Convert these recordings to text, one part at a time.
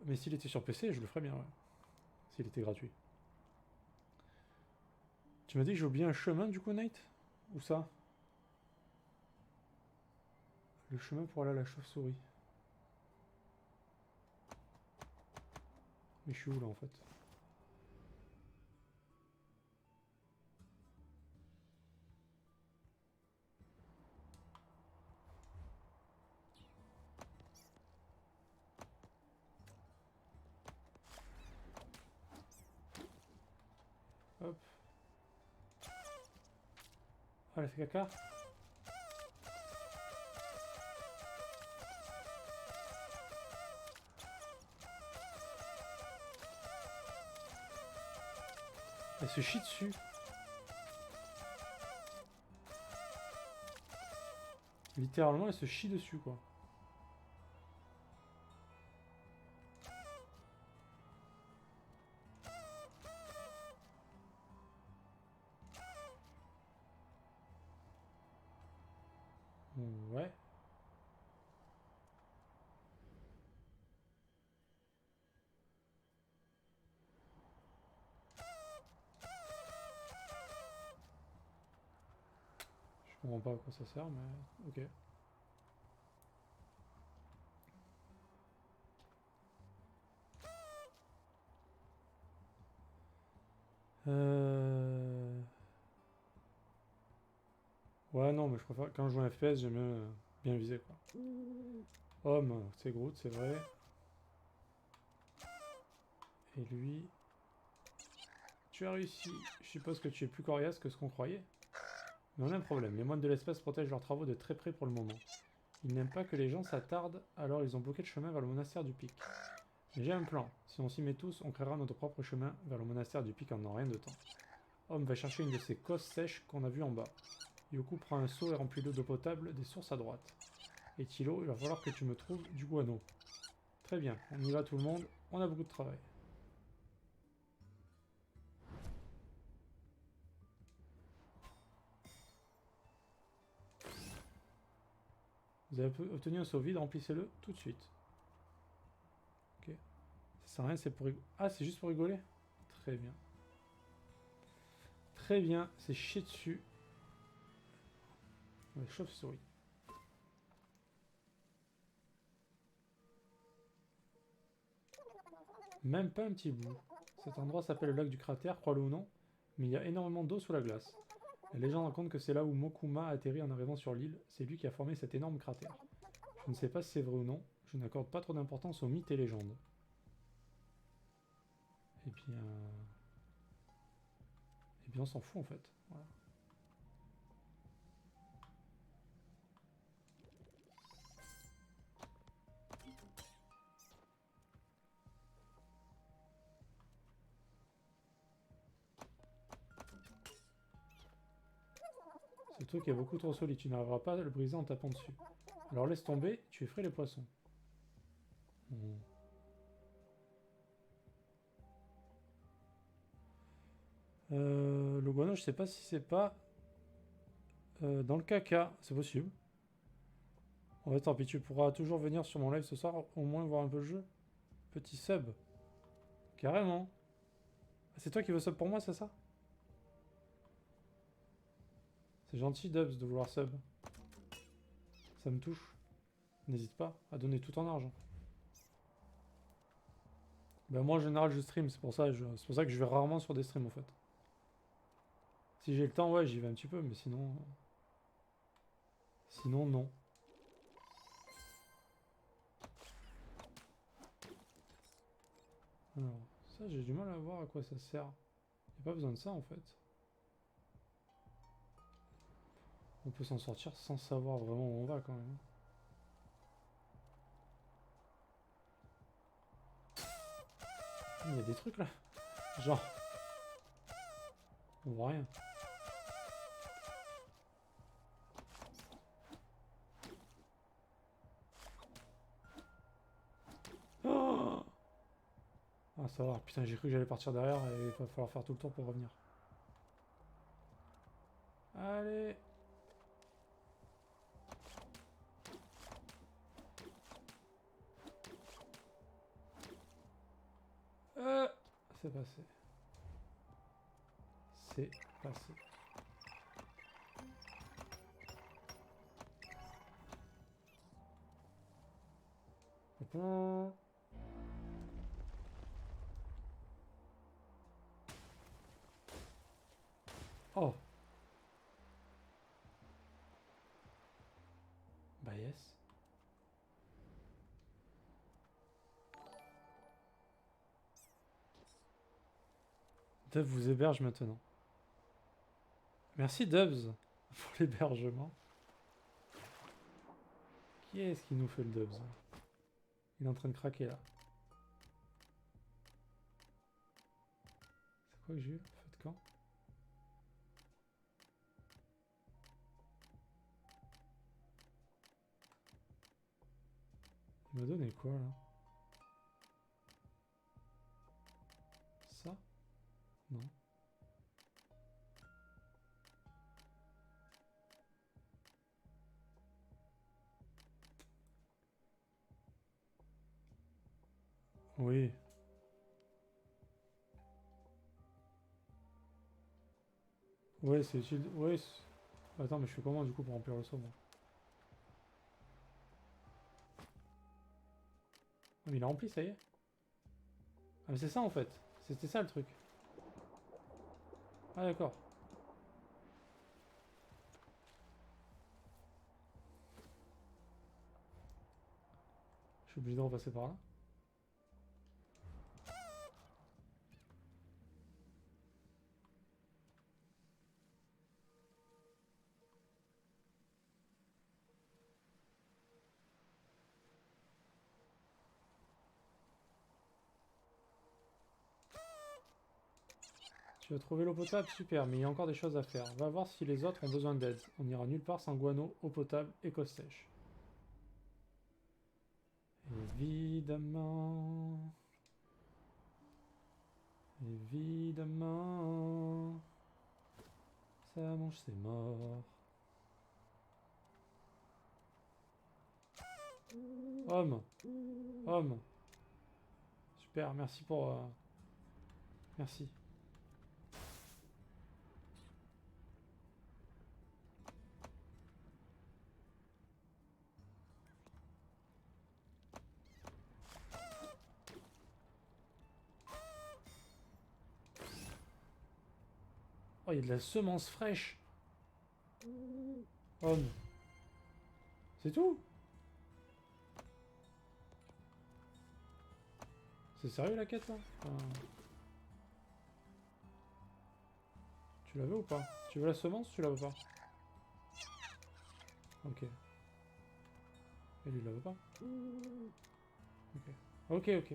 Mais s'il était sur PC, je le ferais bien, ouais. S'il était gratuit. Tu m'as dit que j'ai oublié un chemin du coup, Nate? Où ça? Le chemin pour aller à la chauve-souris. Mais je suis où là en fait? Hop. Ah, elle a fait caca? Elle se chie dessus. Littéralement, elle se chie dessus quoi. Ouais. Je comprends pas à quoi ça sert, mais ok. Euh... Ouais, non, mais je préfère. Quand je joue un FPS, j'aime bien viser quoi. Homme, c'est Groot, c'est vrai. Et lui. Tu as réussi. Je suppose que tu es plus coriace que ce qu'on croyait. Mais on a un problème. Les moines de l'espace protègent leurs travaux de très près pour le moment. Ils n'aiment pas que les gens s'attardent, alors ils ont bloqué le chemin vers le monastère du Pic. Mais j'ai un plan. Si on s'y met tous, on créera notre propre chemin vers le monastère du Pic en un rien de temps. Homme va chercher une de ces cosses sèches qu'on a vues en bas. Yoku prend un seau et remplit l'eau d'eau potable des sources à droite. Et Tilo, il va falloir que tu me trouves du guano. Très bien, on y va tout le monde, on a beaucoup de travail. Vous avez obtenu un seau vide, remplissez-le tout de suite. Ok. Ça sert à rien, c'est pour rigoler. Ah, c'est juste pour rigoler? Très bien. Très bien, c'est chier dessus. Ouais, chauve-souris. Même pas un petit bout. Cet endroit s'appelle le lac du cratère, crois-le ou non, mais il y a énormément d'eau sous la glace. La légende raconte que c'est là où Mokuma a atterri en arrivant sur l'île, c'est lui qui a formé cet énorme cratère. Je ne sais pas si c'est vrai ou non, je n'accorde pas trop d'importance aux mythes et légendes. Et puis, et bien on s'en fout en fait. Voilà. Ce truc est beaucoup trop solide, tu n'arriveras pas à le briser en tapant dessus. Alors laisse tomber, tu effraies les poissons. Hmm. Le guano, je sais pas si c'est pas dans le caca, c'est possible. Ouais, tant pis, tu pourras toujours venir sur mon live ce soir, au moins voir un peu le jeu. Petit sub. Carrément. Ah, c'est toi qui veux sub pour moi, c'est ça? C'est gentil, Dubs, de vouloir sub. Ça me touche. N'hésite pas à donner tout ton argent. Ben moi, en général, je stream, c'est pour ça que je vais rarement sur des streams, en fait. Si j'ai le temps, ouais, j'y vais un petit peu, mais sinon... Sinon, non. Alors, ça, j'ai du mal à voir à quoi ça sert. Y a pas besoin de ça, en fait. On peut s'en sortir sans savoir vraiment où on va, quand même. Il y a des trucs, là. Genre, on voit rien. Oh, ah, ça va. Putain, j'ai cru que j'allais partir derrière et il va falloir faire tout le tour pour revenir. Allez. c'est passé. C'est passé. Oh. Bah yes. Dub vous héberge maintenant. Merci Dubs pour l'hébergement. Qui est-ce qui nous fait le Dubs? Il est en train de craquer là. C'est quoi que j'ai eu? Feu de camp? Il m'a donné quoi là? Ça? Non. Oui. Ouais, c'est utile. Ouais. Attends, mais je fais comment du coup pour remplir le saut moi? Ah, mais il a rempli, ça y est. Ah, mais c'est ça en fait. C'était ça le truc. Ah, d'accord. Je suis obligé de repasser par là. Tu as trouvé l'eau potable? Super, mais il y a encore des choses à faire. Va voir si les autres ont besoin d'aide. On n'ira nulle part sans guano, eau potable et cause sèche. Évidemment. Évidemment. Ça mange, c'est mort. Homme. Homme. Super, merci pour... Merci. Oh, il y a de la semence fraîche. Homme. C'est tout? C'est sérieux la quête là? Enfin, tu la veux ou pas? Tu veux la semence ou tu la veux pas? Ok. Et lui il la veut pas? Ok. Ok, ok.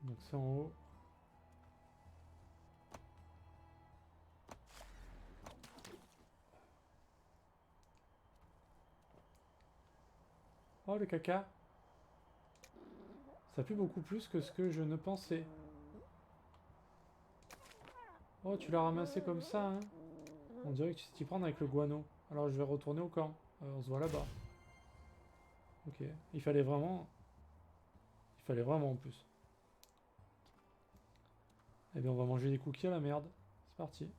Donc c'est en haut. Oh le caca. Ça pue beaucoup plus que ce que je ne pensais. Oh, tu l'as ramassé comme ça, hein? On dirait que tu sais t'y prendre avec le guano. Alors je vais retourner au camp. On se voit là-bas. Ok. Il fallait vraiment... Il fallait vraiment en plus. Eh bien on va manger des cookies à la merde. C'est parti.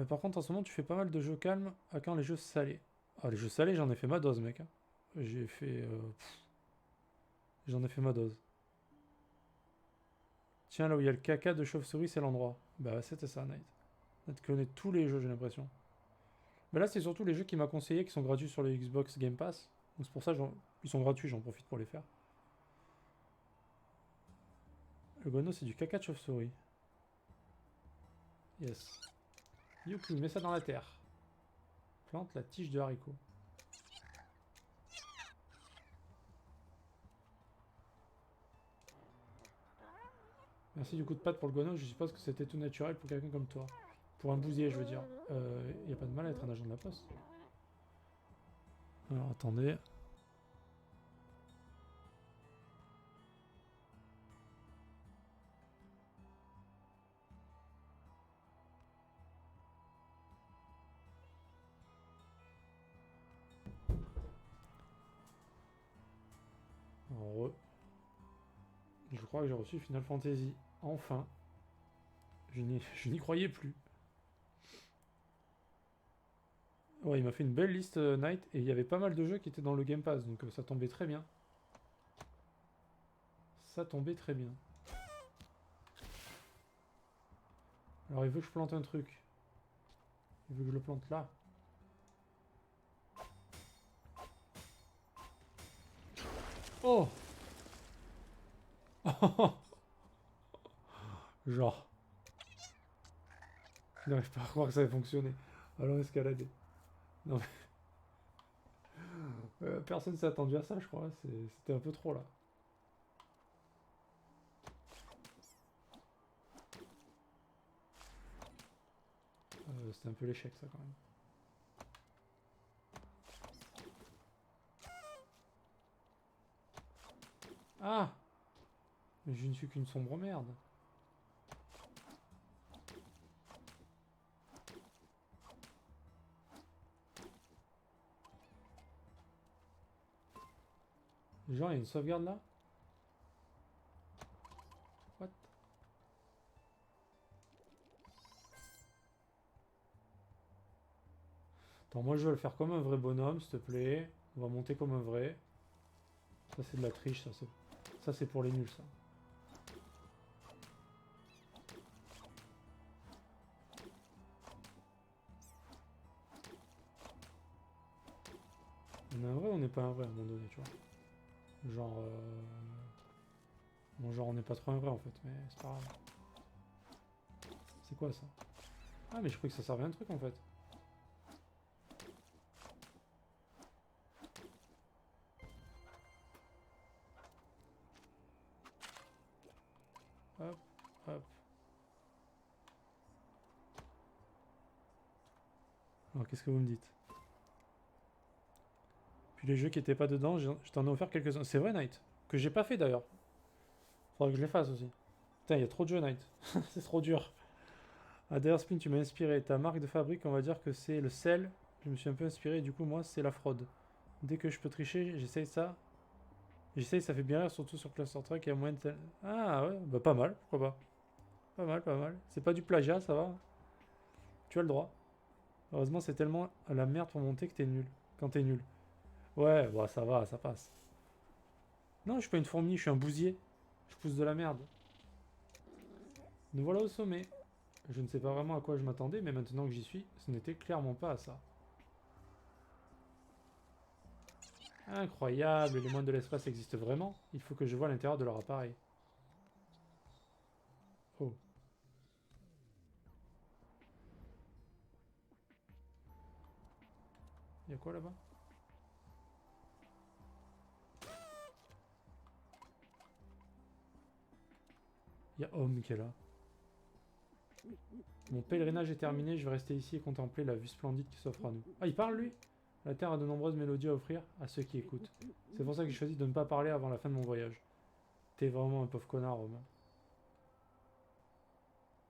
Par contre en ce moment tu fais pas mal de jeux calmes à quand les jeux salés. Ah les jeux salés j'en ai fait ma dose mec. Hein. J'ai fait... J'en ai fait ma dose. Tiens là où il y a le caca de chauve-souris c'est l'endroit. Bah c'était ça Night. Tu connais tous les jeux j'ai l'impression. Mais là c'est surtout les jeux qu'il m'a conseillé qui sont gratuits sur le Xbox Game Pass. Donc c'est pour ça ils sont gratuits j'en profite pour les faire. Le guano c'est du caca de chauve-souris. Yes. Youpi, mets ça dans la terre. Plante la tige de haricot. Merci du coup de patte pour le guano, je suppose que c'était tout naturel pour quelqu'un comme toi. Pour un bousier, je veux dire. Y a pas de mal à être un agent de la poste. Alors attendez. crois que j'ai reçu Final Fantasy. Enfin. Je n'y croyais plus. Ouais, il m'a fait une belle liste Night, et il y avait pas mal de jeux qui étaient dans le Game Pass, donc ça tombait très bien. Ça tombait très bien. Alors il veut que je plante un truc. Il veut que je le plante là. Oh. Genre. Je n'arrive pas à croire que ça ait fonctionné. Allons escalader. Non mais... personne s'est attendu à ça, je crois. C'était un peu trop là. C'était un peu l'échec ça quand même. Ah. Mais je ne suis qu'une sombre merde. Genre, il y a une sauvegarde là? What? Attends, moi je veux le faire comme un vrai bonhomme, s'il te plaît. On va monter comme un vrai. Ça c'est de la triche, ça c'est pour les nuls ça. On est un vrai ou on n'est pas un vrai à un moment donné, tu vois? Genre... Bon, genre on n'est pas trop un vrai en fait, mais c'est pas grave. C'est quoi ça? Ah mais je croyais que ça servait à un truc en fait. Hop, hop. Alors qu'est-ce que vous me dites? Puis les jeux qui étaient pas dedans, je t'en ai offert quelques-uns. C'est vrai Night? Que j'ai pas fait d'ailleurs. Faudrait que je les fasse aussi. Putain, il y a trop de jeux Night. C'est trop dur. Ah d'ailleurs Spin, tu m'as inspiré. Ta marque de fabrique, on va dire que c'est le sel. Je me suis un peu inspiré, du coup moi c'est la fraude. Dès que je peux tricher, j'essaye ça. J'essaye, ça fait bien rire, surtout sur Cluster Truck, il y a moyen de... Ah ouais, bah pas mal, pourquoi pas. Pas mal, pas mal. C'est pas du plagiat, ça va. Tu as le droit. Heureusement, c'est tellement à la merde pour monter que t'es nul. Quand t'es nul. Ouais, bah ça va, ça passe. Non, je suis pas une fourmi, je suis un bousier. Je pousse de la merde. Nous voilà au sommet. Je ne sais pas vraiment à quoi je m'attendais, mais maintenant que j'y suis, ce n'était clairement pas à ça. Incroyable, les moines de l'espace existent vraiment. Il faut que je voie l'intérieur de leur appareil. Oh. Y'a quoi là-bas? Y'a Homme qui est là. Mon pèlerinage est terminé, je vais rester ici et contempler la vue splendide qui s'offre à nous. Ah, il parle lui? La Terre a de nombreuses mélodies à offrir à ceux qui écoutent. C'est pour ça que j'ai choisi de ne pas parler avant la fin de mon voyage. T'es vraiment un pauvre connard, Romain.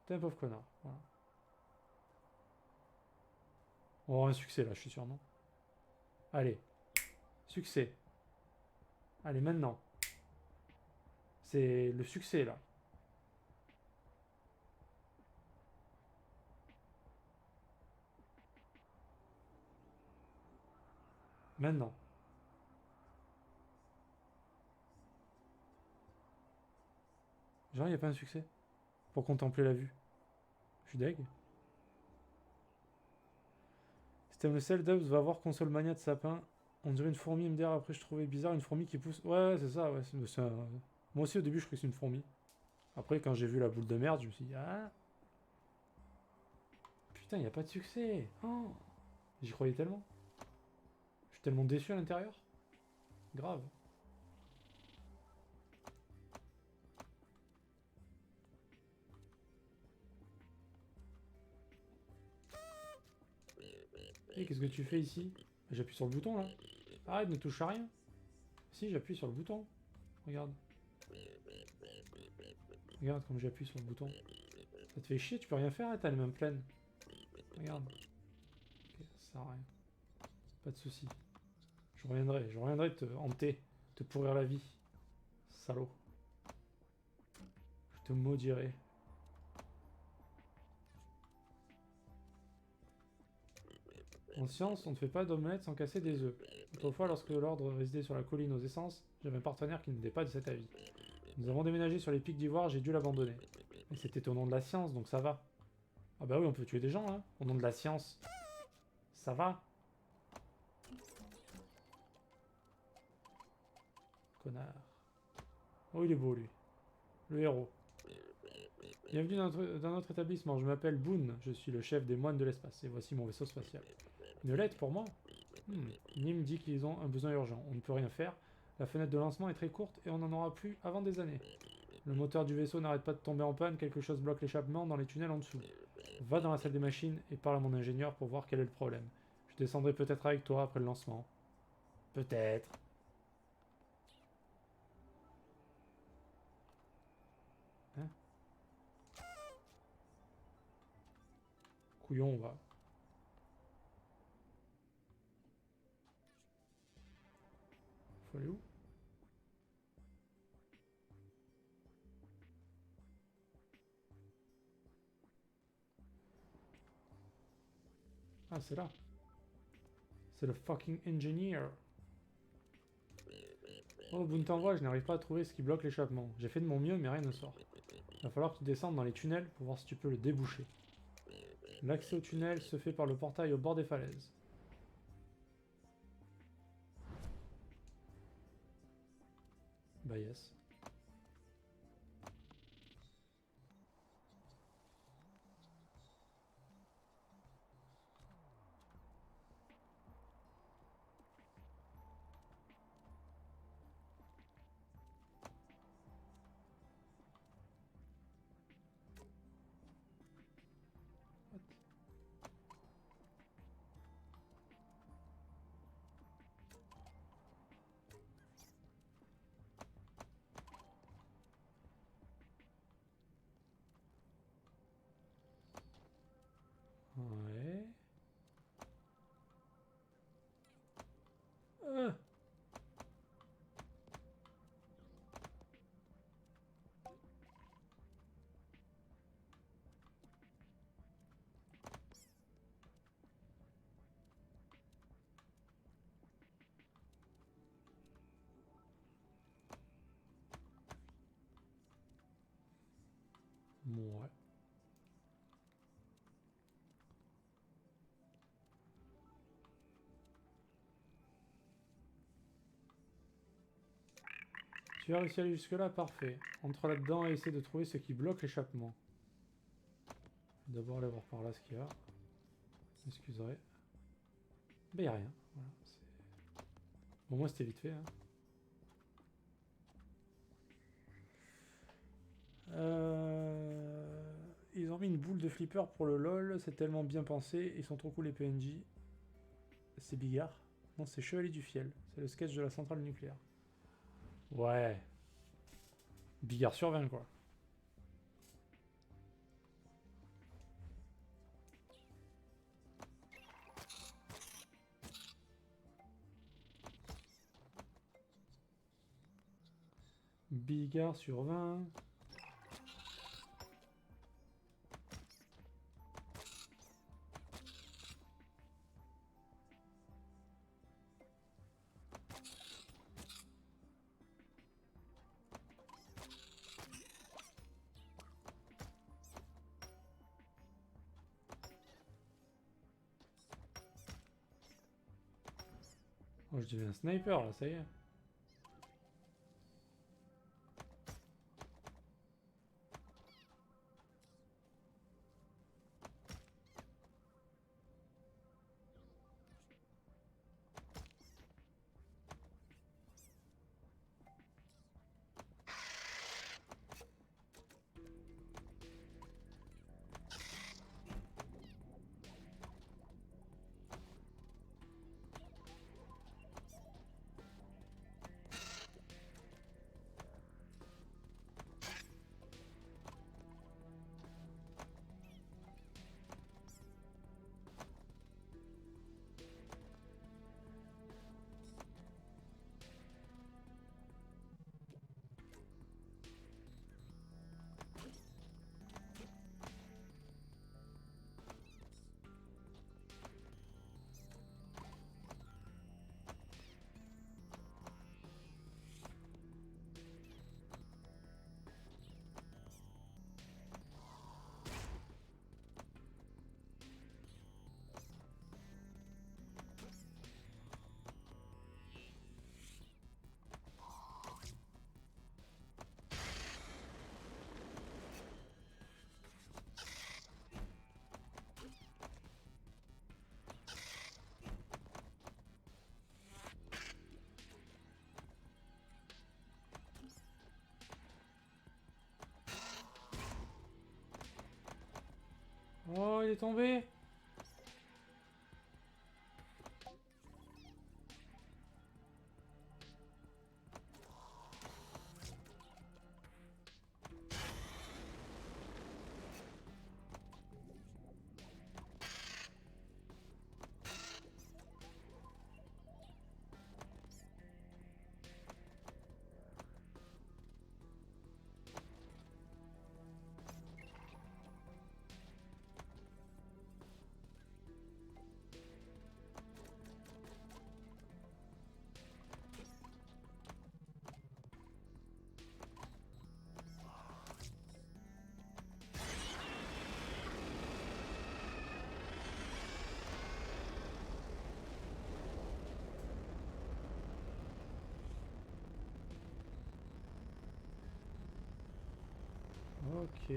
T'es un pauvre connard, voilà. On va avoir un succès là, je suis sûr, non? Allez. Succès. Allez, maintenant. C'est le succès là. Maintenant. Genre, y a pas un succès? Pour contempler la vue. Je suis deg. Si t'aimes le sel, Dubs, va voir Console Mania de sapin. On dirait une fourmi MDR, après je trouvais bizarre une fourmi qui pousse. Ouais, c'est ça, ouais. Moi aussi au début je croyais que c'est une fourmi. Après quand j'ai vu la boule de merde, je me suis dit ah. Putain, y a pas de succès. Oh. J'y croyais tellement. Je suis tellement déçu à l'intérieur. Grave. Et qu'est-ce que tu fais ici? J'appuie sur le bouton là. Arrête, ne touche à rien. Si, j'appuie sur le bouton. Regarde. Regarde comme j'appuie sur le bouton. Ça te fait chier, tu peux rien faire, hein, t'as les mains pleines. Regarde. Ok, ça sert à rien. Pas de soucis. Je reviendrai te hanter, te pourrir la vie. Salaud. te maudirai. En science, on ne fait pas d'omelette sans casser des œufs. Autrefois, lorsque l'ordre résidait sur la colline aux essences, j'avais un partenaire qui n'était pas de cet avis. Nous avons déménagé sur les pics d'Ivoire, j'ai dû l'abandonner. Et c'était au nom de la science, donc ça va. Ah bah oui, on peut tuer des gens, hein, au nom de la science. Ça va. Connard. Oh, il est beau, lui. Le héros. Bienvenue dans notre établissement, je m'appelle Boone, je suis le chef des moines de l'espace, et voici mon vaisseau spatial. Une lettre pour moi Nim dit qu'ils ont un besoin urgent, on ne peut rien faire, la fenêtre de lancement est très courte et on n'en aura plus avant des années. Le moteur du vaisseau n'arrête pas de tomber en panne, quelque chose bloque l'échappement dans les tunnels en dessous. Va dans la salle des machines et parle à mon ingénieur pour voir quel est le problème. Je descendrai peut-être avec toi après le lancement. Peut-être. Hein? Couillon, va. Faut aller où? Ah, c'est là. C'est le fucking engineer. Oh, Boone t'envoie, je n'arrive pas à trouver ce qui bloque l'échappement. J'ai fait de mon mieux, mais rien ne sort. Il va falloir que tu descendes dans les tunnels pour voir si tu peux le déboucher. L'accès au tunnel se fait par le portail au bord des falaises. Bah yes. Ouais. Ah. Ouais. Tu as réussi à aller jusque-là, parfait. Entre là-dedans et essaie de trouver ce qui bloque l'échappement. D'abord aller voir par là ce qu'il y a. M'excuserai. Ben y'a rien. Voilà, bon, moi c'était vite fait. Hein. Ils ont mis une boule de flipper pour le LOL, c'est tellement bien pensé, ils sont trop cool les PNJ. C'est Bigard. Non, c'est Chevalier du Fiel. C'est le sketch de la centrale nucléaire. Ouais. Bigard sur 20, quoi. Bigard sur 20. Oh, je deviens un sniper là, ça y est. il est tombé. Ok.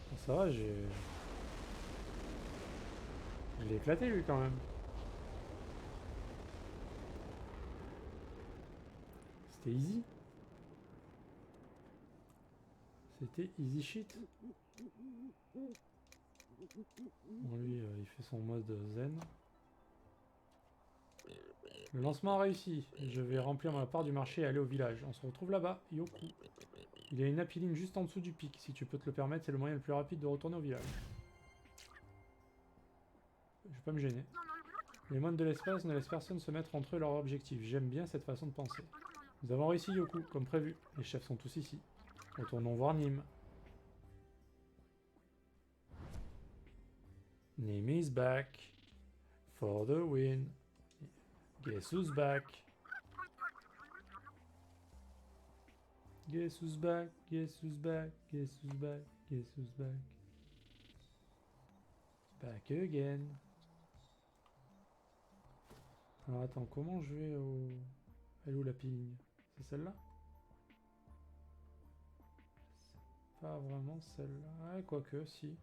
Bon, ça va, j'ai... Je l'ai éclaté lui quand même. C'était easy. C'était easy shit. Bon lui, il fait son mode zen. Le lancement a réussi. Je vais remplir ma part du marché et aller au village. On se retrouve là-bas, Yoku. Il y a une apiline juste en dessous du pic. Si tu peux te le permettre, c'est le moyen le plus rapide de retourner au village. Je vais pas me gêner. Les moines de l'espace ne laissent personne se mettre entre eux leur objectif. J'aime bien cette façon de penser. Nous avons réussi, Yoku, comme prévu. Les chefs sont tous ici. Retournons voir Nîmes. Nîmes is back. For the win. Guess who's back? Guess who's back? Guess who's back? Guess who's back? Guess who's back? Back again. Alors attends, comment je vais au... Elle est où la pigne? C'est celle-là? Pas vraiment celle-là. Ouais, quoique, si.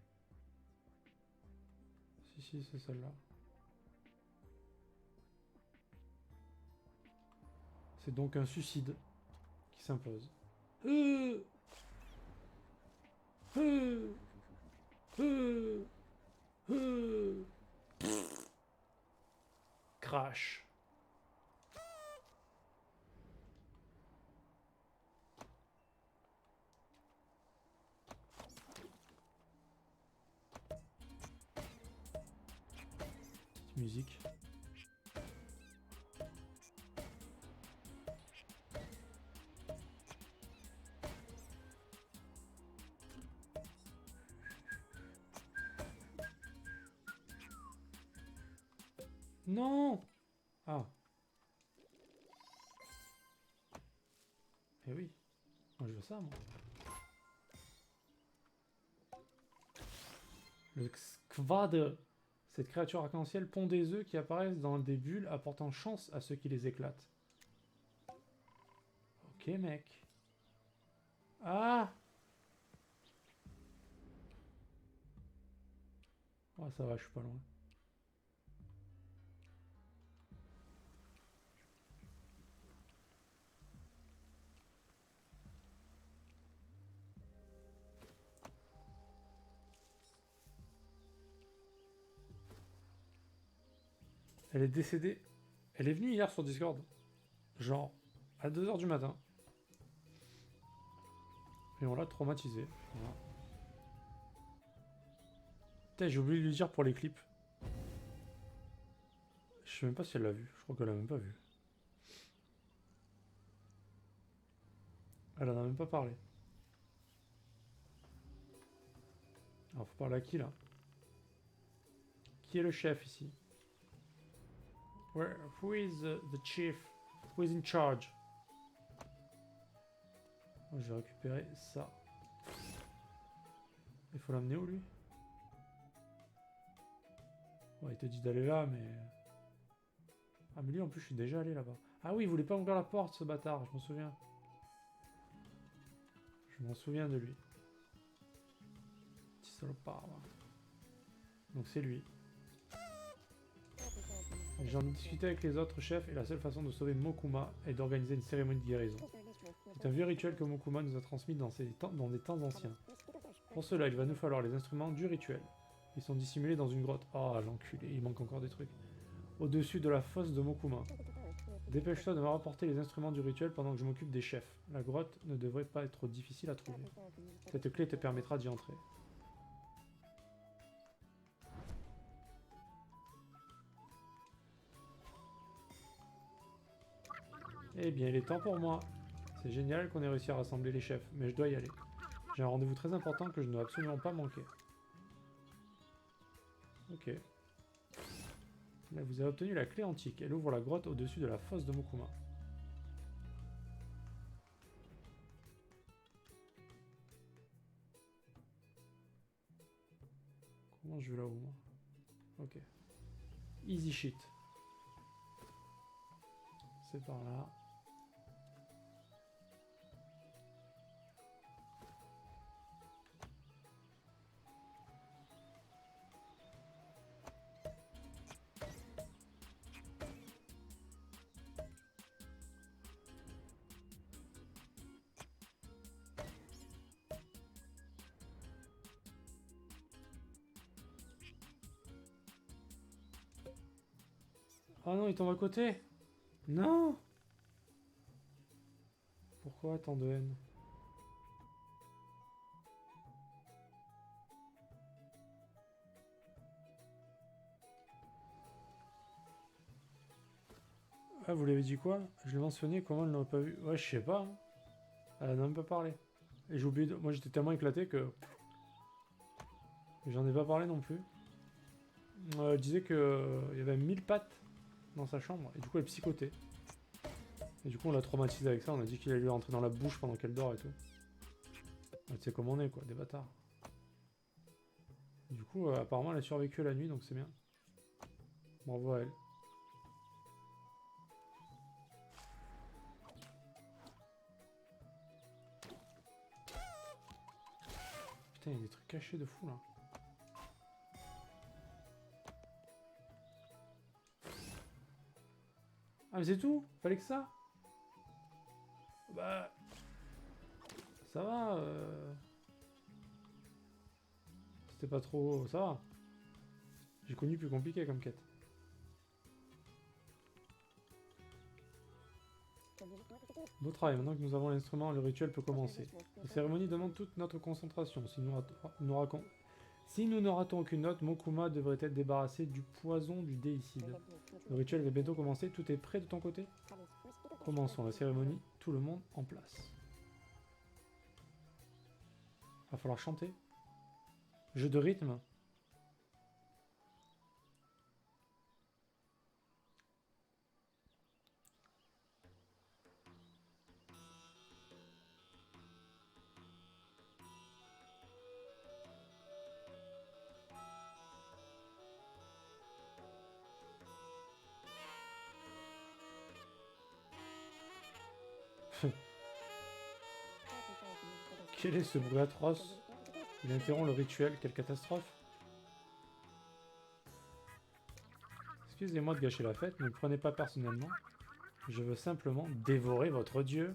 Si, c'est celle-là. C'est donc un suicide qui s'impose. Crash. Petite musique. Non! Ah. Eh oui. Moi je veux ça, moi. Le Skvade. Cette créature arc-en-ciel pond des œufs qui apparaissent dans des bulles apportant chance à ceux qui les éclatent. Ok, mec. Ah! Oh, ça va, je suis pas loin. Elle est décédée. Elle est venue hier sur Discord. Genre, à 2 h du matin. Et on l'a traumatisée. Voilà. Putain, j'ai oublié de lui dire pour les clips. Je sais même pas si elle l'a vu. Je crois qu'elle a même pas vu. Elle en a même pas parlé. Alors, faut parler à qui, là? Qui est le chef, ici? Who is the chief? Who is in charge? Oh, je vais récupérer ça. Il faut l'amener où, lui? Ouais, il te dit d'aller là, mais... Ah, mais lui, en plus, je suis déjà allé là-bas. Ah oui, il voulait pas ouvrir la porte, ce bâtard, je m'en souviens. Je m'en souviens de lui. Petit salopard. Donc c'est lui. J'en ai discuté avec les autres chefs et la seule façon de sauver Mokuma est d'organiser une cérémonie de guérison. C'est un vieux rituel que Mokuma nous a transmis dans des temps anciens. Pour cela, il va nous falloir les instruments du rituel. Ils sont dissimulés dans une grotte. Oh, l'enculé, il manque encore des trucs. Au-dessus de la fosse de Mokuma. Dépêche-toi de me rapporter les instruments du rituel pendant que je m'occupe des chefs. La grotte ne devrait pas être trop difficile à trouver. Cette clé te permettra d'y entrer. Eh bien, il est temps pour moi. C'est génial qu'on ait réussi à rassembler les chefs, mais je dois y aller. J'ai un rendez-vous très important que je ne dois absolument pas manquer. Ok. Là, vous avez obtenu la clé antique. Elle ouvre la grotte au-dessus de la fosse de Mokuma. Comment je vais là-haut, moi? Ok. Easy shit. C'est par là. Oh non, il tombe à côté. Non. Pourquoi tant de haine? Ah, vous l'avez dit quoi? Je l'ai mentionné, comment elle n'aurait pas vu? Ouais, je sais pas. Hein. Elle en a même pas parlé. Et j'ai oublié de... Moi, j'étais tellement éclaté que... J'en ai pas parlé non plus. Elle disait que il y avait 1000 pattes dans sa chambre. Et du coup, elle psychotait. Et du coup, on l'a traumatisé avec ça. On a dit qu'il allait lui rentrer dans la bouche pendant qu'elle dort et tout. Ah, tu sais comment on est, quoi. Des bâtards. Du coup, apparemment, elle a survécu la nuit, donc c'est bien. Bravo à elle. Putain, il y a des trucs cachés de fou, là. Ah, mais c'est tout? Fallait que ça? Bah... Ça va, C'était pas trop... Ça va. J'ai connu plus compliqué comme quête. Beau travail, maintenant que nous avons l'instrument, le rituel peut commencer. La cérémonie demande toute notre concentration. Si nous ne ratons aucune note, Mokuma devrait être débarrassé du poison du déicide. Le rituel va bientôt commencer. Tout est prêt de ton côté? Commençons la cérémonie. Tout le monde en place. Va falloir chanter. Jeu de rythme. Quel est ce bruit atroce? Il interrompt le rituel. Quelle catastrophe! Excusez-moi de gâcher la fête, ne le prenez pas personnellement. Je veux simplement dévorer votre dieu.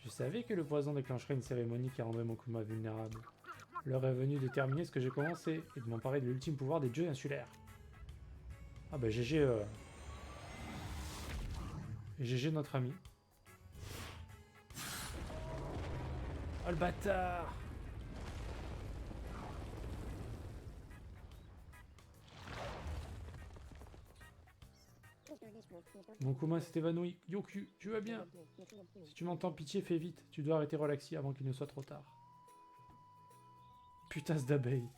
Je savais que le poison déclencherait une cérémonie qui rendrait Mokuma vulnérable. L'heure est venue de terminer ce que j'ai commencé et de m'emparer de l'ultime pouvoir des dieux insulaires. Ah bah GG GG notre ami. Oh le bâtard! Mokuma s'est évanoui. Yoku, tu vas bien? Si tu m'entends, pitié, fais vite. Tu dois arrêter Relaxi avant qu'il ne soit trop tard. Putasse d'abeille.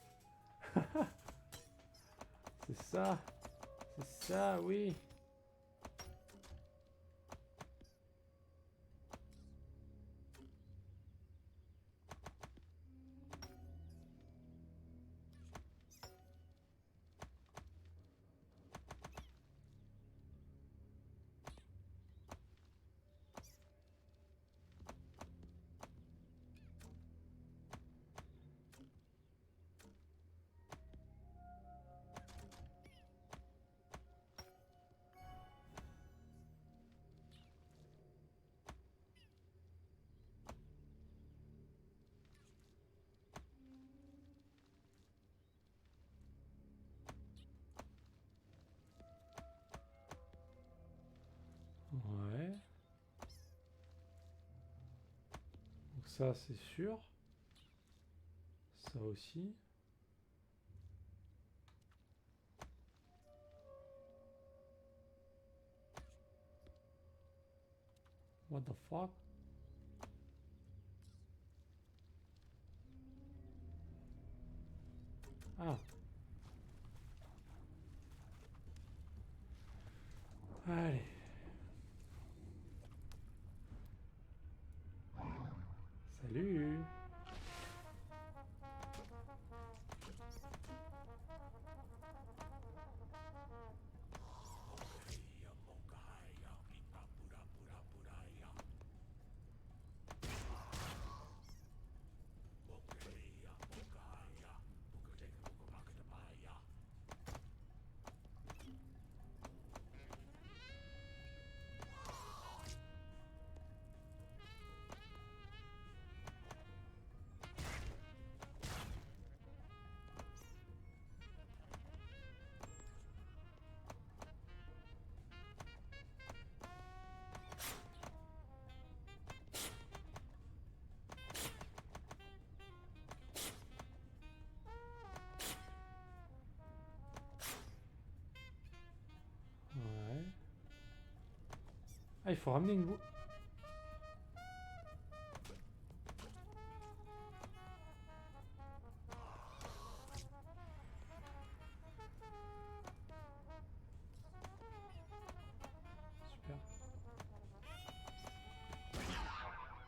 C'est ça. C'est ça, oui. ça, c'est sûr. Ça aussi. What the fuck? Ah. Allez. Salut. Ouais. Ah, il faut ramener une boue. Super.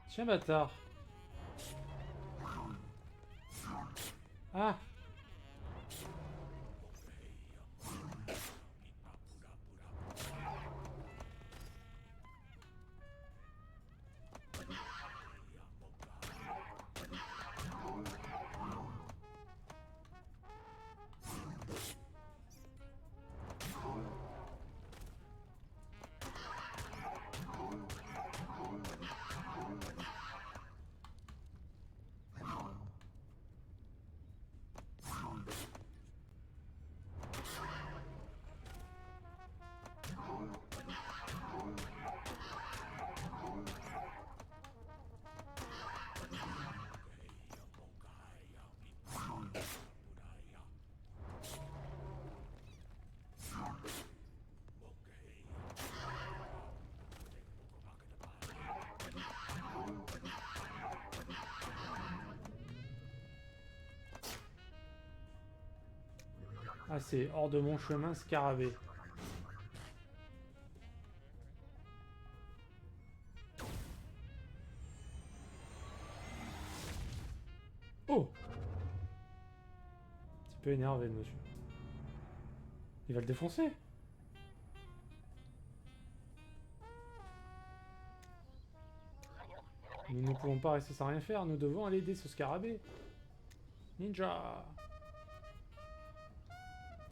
Tiens, bâtard. Ah. Ah, c'est hors de mon chemin, scarabée. Oh! Un petit peu énervé, monsieur. Il va le défoncer. Nous ne pouvons pas rester sans rien faire. Nous devons aller aider ce scarabée. Ninja!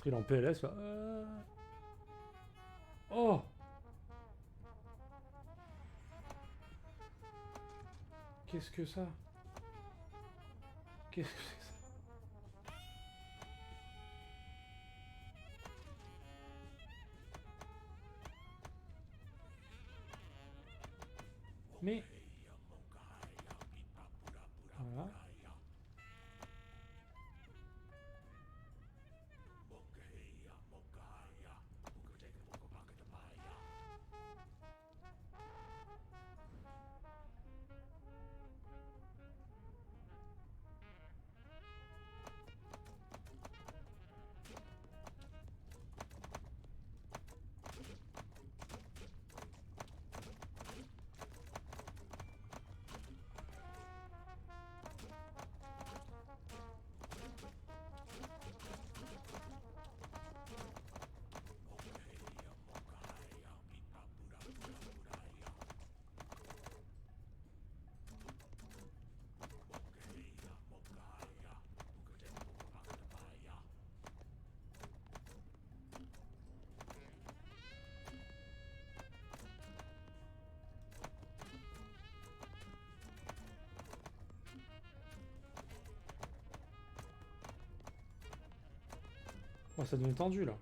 Il est en PLS, là. Oh! Qu'est-ce que ça? Qu'est-ce que c'est que ça? Mais... Voilà. Oh, ça devient tendu, là.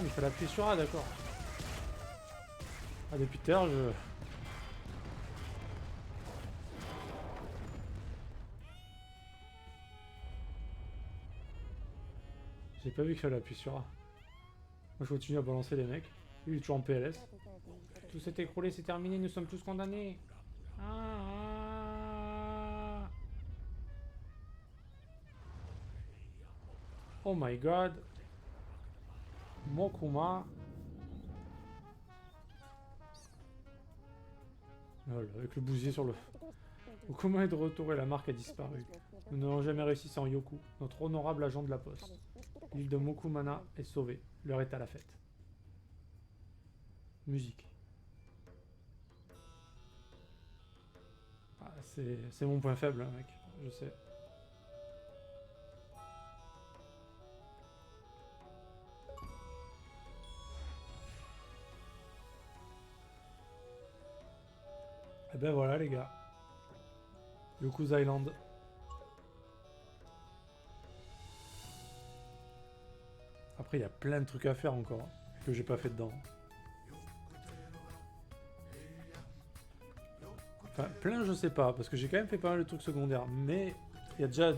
mais il fallait appuyer sur A, d'accord. Ah, depuis tout à l'heure, je... J'ai pas vu qu'il fallait appuyer sur A. Moi, je continue à balancer les mecs. Lui, il est toujours en PLS. Tout s'est écroulé, c'est terminé, nous sommes tous condamnés. Ah. Oh my god. Mokuma. Voilà, avec le bousier sur le... Mokuma est de retour et la marque a disparu. Nous n'avons jamais réussi sans Yoku, notre honorable agent de la poste. L'île de Mokumana est sauvée. L'heure est à la fête. Musique. Ah, c'est mon point faible, hein, mec. Je sais. Et ben voilà, les gars. Yoku's Island. Après, il y a plein de trucs à faire encore, hein, que j'ai pas fait dedans. Enfin, plein, je sais pas, parce que j'ai quand même fait pas mal de trucs secondaires. Mais il y a déjà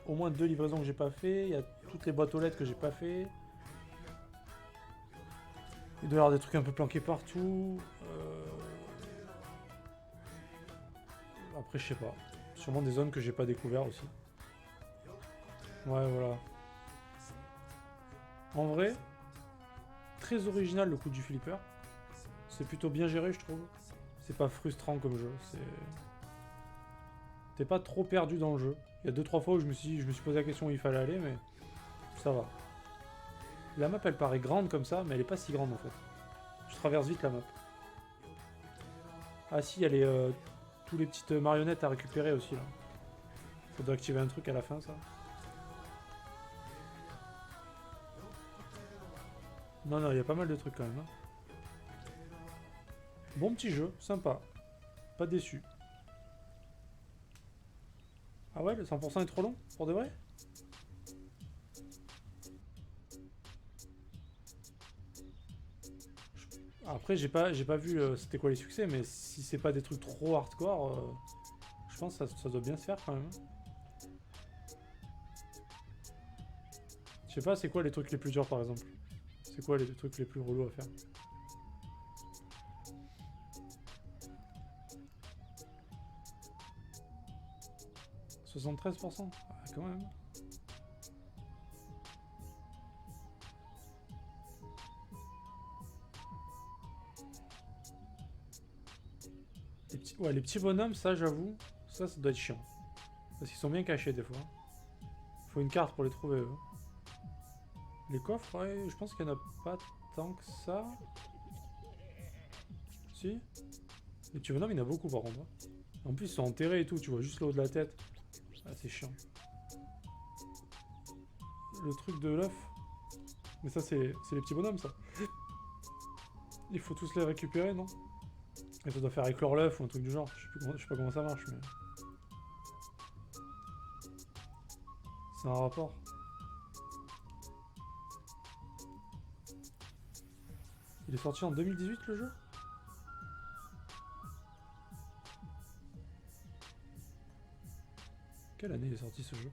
au moins 2 livraisons que j'ai pas fait. Il y a toutes les boîtes aux lettres que j'ai pas fait. Il doit y avoir des trucs un peu planqués partout. Après, je sais pas. Sûrement des zones que j'ai pas découvert aussi. Ouais, voilà. En vrai, très original le coup du flipper. C'est plutôt bien géré, je trouve. C'est pas frustrant comme jeu. T'es pas trop perdu dans le jeu. Il y a 2-3 fois où je me suis posé la question où il fallait aller, mais ça va. La map, elle paraît grande comme ça, mais elle est pas si grande en fait. Je traverse vite la map. Ah si, il y a tous les petites marionnettes à récupérer aussi là. Faudrait activer un truc à la fin, ça. Non, non, il y a pas mal de trucs quand même. Hein. Bon petit jeu, sympa. Pas déçu. Ah ouais, le 100% est trop long, pour de vrai? Après, j'ai pas vu c'était quoi les succès, mais si c'est pas des trucs trop hardcore, je pense que ça doit bien se faire quand même. Je sais pas, c'est quoi les trucs les plus durs par exemple? C'est quoi les trucs les plus relous à faire? 73%? Ah, quand même. Ouais, les petits bonhommes, ça j'avoue, ça doit être chiant. Parce qu'ils sont bien cachés des fois. Faut une carte pour les trouver. Eux. Les coffres, ouais, je pense qu'il n'y en a pas tant que ça. Si. Les petits bonhommes, il y en a beaucoup par contre. Hein. En plus, ils sont enterrés et tout, tu vois juste le haut de la tête. Ah, c'est chiant. Le truc de l'œuf. Mais ça, c'est les petits bonhommes, ça. Il faut tous les récupérer, non? Et ça doit faire éclore l'œuf ou un truc du genre. Je sais pas comment ça marche, mais... C'est un rapport. Il est sorti en 2018, le jeu? Quelle année il est sorti, ce jeu?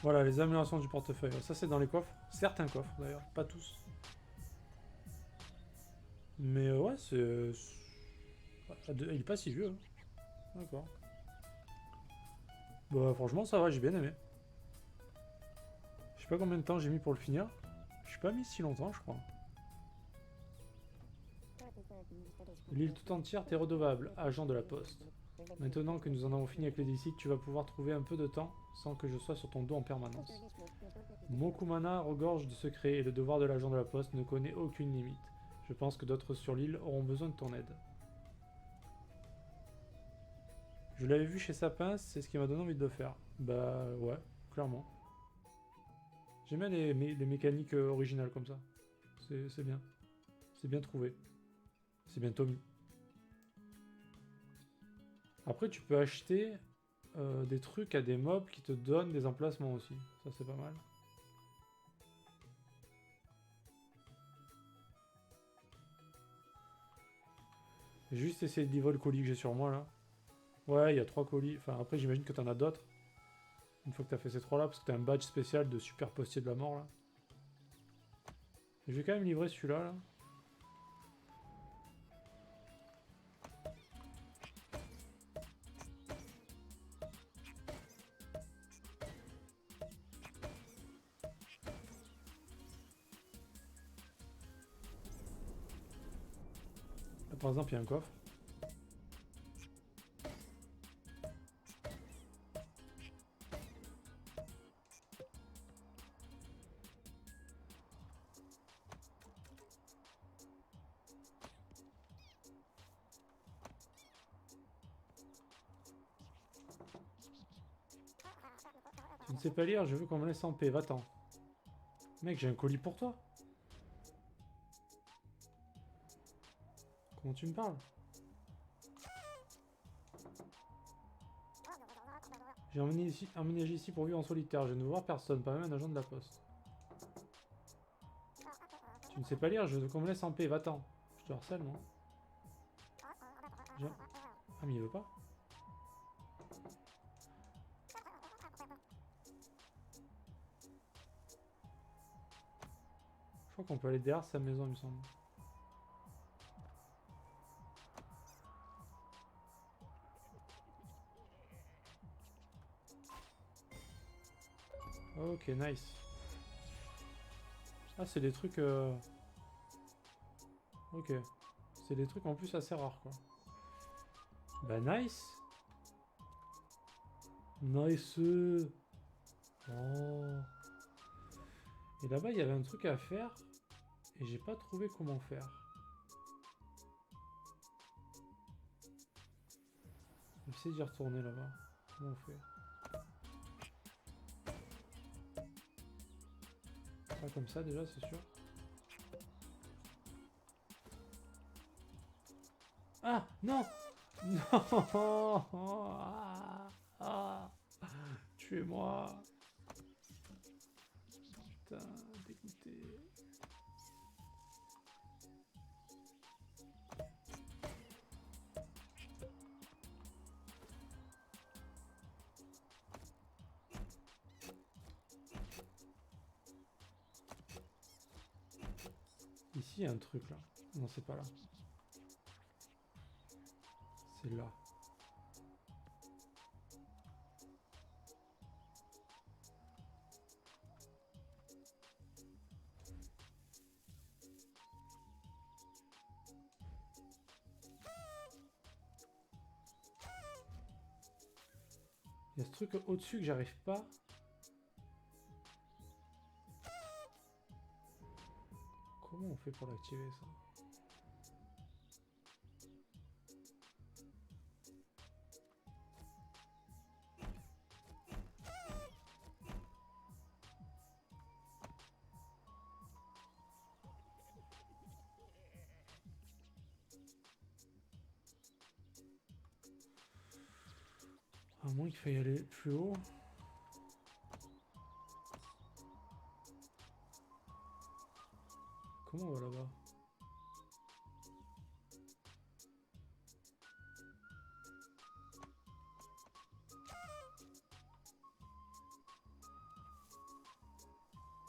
Voilà, les améliorations du portefeuille. Ça, c'est dans les coffres. Certains coffres, d'ailleurs. Pas tous. Mais ouais, c'est... Il est pas si vieux. Hein. D'accord. Bah franchement, ça va, j'ai bien aimé. Je sais pas combien de temps j'ai mis pour le finir. Je suis pas mis si longtemps, je crois. L'île tout entière t'est redevable, agent de la poste. Maintenant que nous en avons fini avec les décides, tu vas pouvoir trouver un peu de temps sans que je sois sur ton dos en permanence. Mokumana regorge de secrets et le devoir de l'agent de la poste ne connaît aucune limite. Je pense que d'autres sur l'île auront besoin de ton aide. Je l'avais vu chez Sapin, c'est ce qui m'a donné envie de le faire. Bah ouais, clairement. J'aime bien les mécaniques originales comme ça. C'est bien. C'est bien trouvé. C'est bien Tommy. Après, tu peux acheter des trucs à des mobs qui te donnent des emplacements aussi. Ça, c'est pas mal. J'ai juste essayé de livrer le colis que j'ai sur moi là. Ouais, il y a 3 colis. Enfin, après, j'imagine que t'en as d'autres. Une fois que t'as fait ces 3 là, parce que t'as un badge spécial de super postier de la mort là. Je vais quand même livrer celui-là là. Là, par exemple, il y a un coffre. Tu ne sais pas lire, je veux qu'on me laisse en paix, va-t'en. Mec, j'ai un colis pour toi. Comment tu me parles? J'ai emménagé ici pour vivre en solitaire. Je ne veux voir personne, pas même un agent de la poste. Tu ne sais pas lire, je veux qu'on me laisse en paix, va-t'en. Je te harcèle, non? Ah, mais il veut pas? Je crois qu'on peut aller derrière sa maison, il me semble. Ok, nice. Ah, c'est des trucs... Ok. C'est des trucs en plus assez rares, quoi. Bah, nice. Nice. Oh. Et là-bas, il y avait un truc à faire. Et j'ai pas trouvé comment faire. Je vais essayer d'y retourner là-bas. Comment on fait? Pas comme ça déjà, c'est sûr. Ah, non. Non. Ah, ah. Tuez-moi. Putain, dégoûté. Ici, il y a un truc là. Non, c'est pas là. C'est là. Il y a ce truc au-dessus que j'arrive pas. Comment on fait pour l'activer ça? À moins qu'il faille aller plus haut. Comment on va là-bas?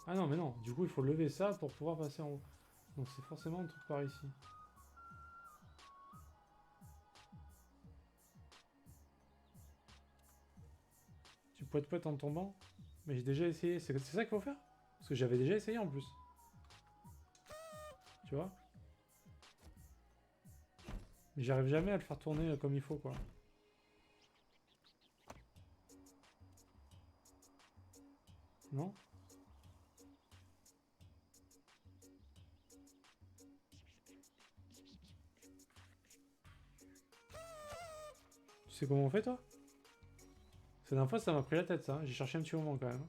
Ah non, mais non. Du coup, il faut lever ça pour pouvoir passer en haut. Donc c'est forcément un truc par ici. Tu poètes en tombant? Mais j'ai déjà essayé. C'est ça qu'il faut faire? Parce que j'avais déjà essayé en plus. Tu vois? Mais j'arrive jamais à le faire tourner comme il faut, quoi. Non? Tu sais comment on fait, toi? Cette dernière fois, ça m'a pris la tête, ça. J'ai cherché un petit moment, quand même.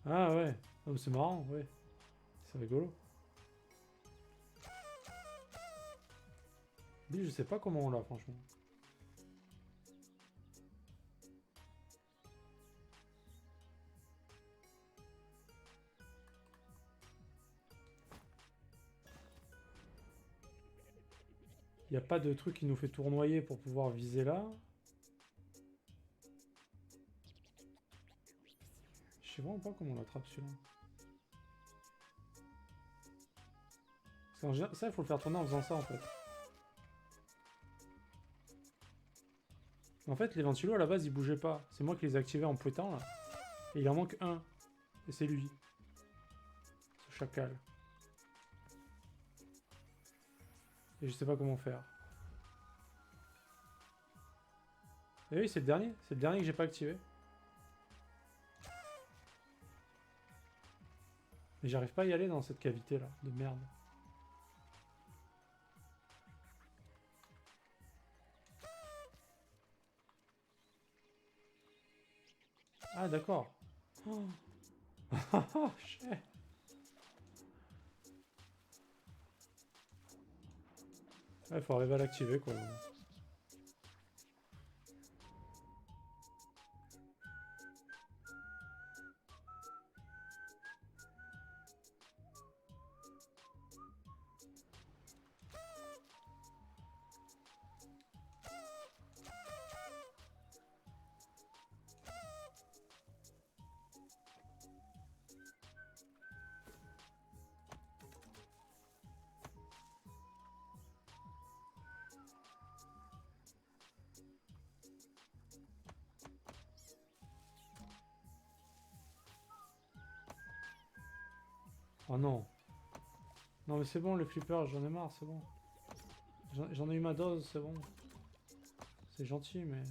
Ah ouais. Oh, c'est marrant, ouais. C'est rigolo. Lui, je sais pas comment on l'a, franchement. Il n'y a pas de truc qui nous fait tournoyer pour pouvoir viser là. Je sais vraiment pas comment on l'attrape celui-là. Ça, il faut le faire tourner en faisant ça en fait. En fait, les ventilos à la base ils bougeaient pas. C'est moi qui les ai activés en pouettant là. Et il en manque un. Et c'est lui. Ce chacal. Et je sais pas comment faire. Et oui, c'est le dernier. C'est le dernier que j'ai pas activé. Mais j'arrive pas à y aller dans cette cavité là. De merde. Ah d'accord. Oh. Shit. Ouais, faut arriver à l'activer quoi. Oh non. Non mais c'est bon les flippers, j'en ai marre, c'est bon. J'en ai eu ma dose, c'est bon. C'est gentil mais...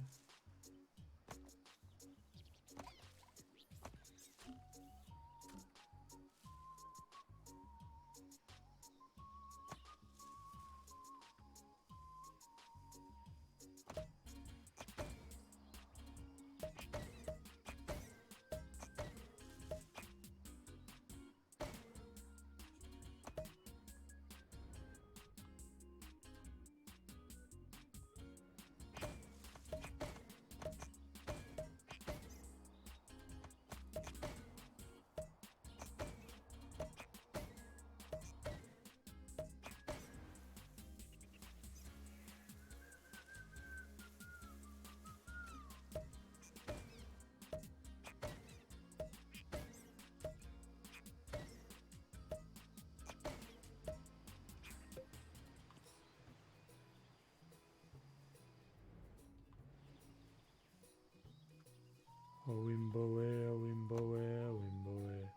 Oh Wimbowe, oh Wimbowe, oh Wimbowe.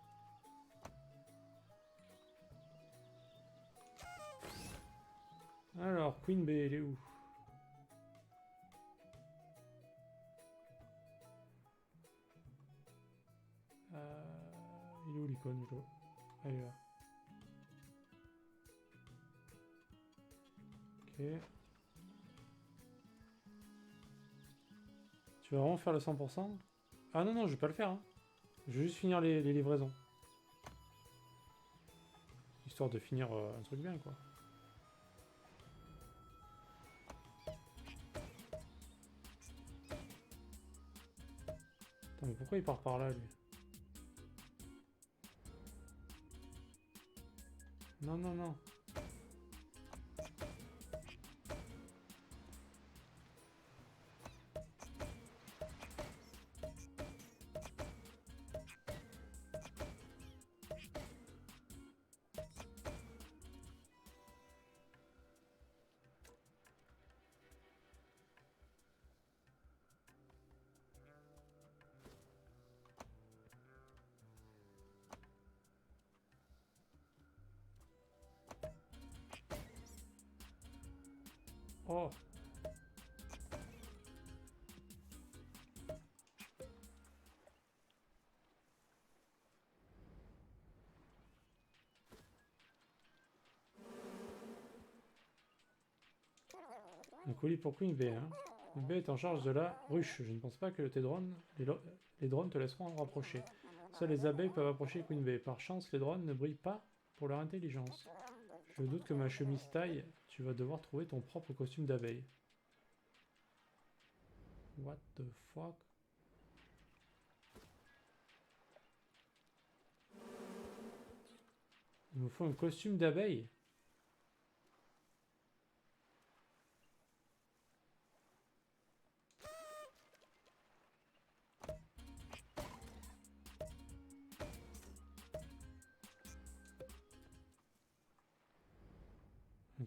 Alors, Queen Bee, elle est où? Il est où l'icône? Elle est là. Ok. Tu vas vraiment faire le 100%? Ah non, non, je vais pas le faire. Hein. Je vais juste finir les livraisons. Histoire de finir un truc bien, quoi. Attends, mais pourquoi il part par là, lui? Non, non, non. Oh! Un colis pour Queen Bee, hein. Queen Bee est en charge de la ruche. Je ne pense pas que les drones te laisseront en rapprocher. Seules les abeilles peuvent approcher Queen Bee. Par chance, les drones ne brillent pas pour leur intelligence. Je doute que ma chemise taille. Tu vas devoir trouver ton propre costume d'abeille. What the fuck? Il me faut un costume d'abeille.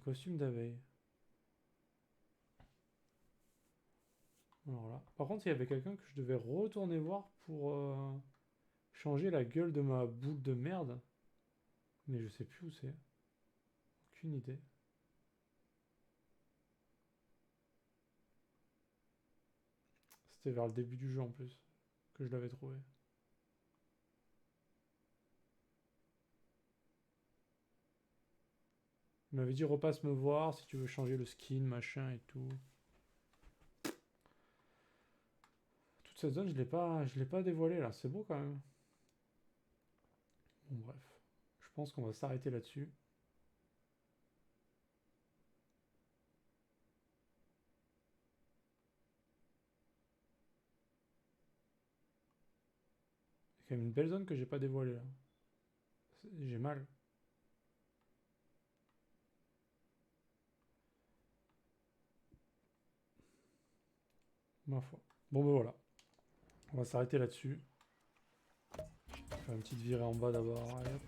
costume d'abeille. Alors là. Par contre, il y avait quelqu'un que je devais retourner voir pour changer la gueule de ma boule de merde. Mais je sais plus où c'est. Aucune idée. C'était vers le début du jeu en plus que je l'avais trouvé. Il m'avait dit repasse me voir si tu veux changer le skin, machin et tout. Toute cette zone, je l'ai pas dévoilée là. C'est beau quand même. Bon bref, je pense qu'on va s'arrêter là-dessus. C'est quand même une belle zone que j'ai pas dévoilée là. J'ai mal. Ma foi. Bon ben voilà. On va s'arrêter là-dessus. Faire une petite virée en bas d'abord. Allez hop.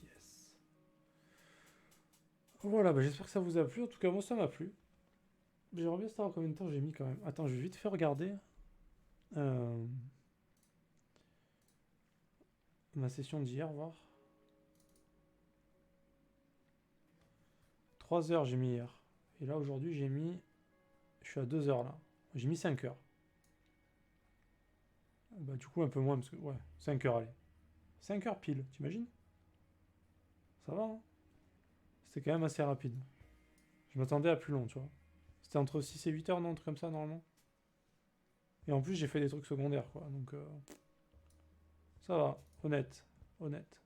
Yes. Voilà, bah j'espère que ça vous a plu. En tout cas, moi ça m'a plu. J'aimerais bien savoir combien de temps j'ai mis quand même. Attends, je vais vite faire regarder. Ma session d'hier, voir. 3 heures j'ai mis hier. Et là aujourd'hui j'ai mis... Je suis à 2 heures là. J'ai mis 5 heures. Bah du coup un peu moins parce que... Ouais, 5 heures allez. 5 heures pile, t'imagines? Ça va hein? C'était quand même assez rapide. Je m'attendais à plus long, tu vois. C'était entre 6 et 8 heures, non? Un truc comme ça normalement. Et en plus j'ai fait des trucs secondaires quoi. Donc ça va, honnête. Honnête.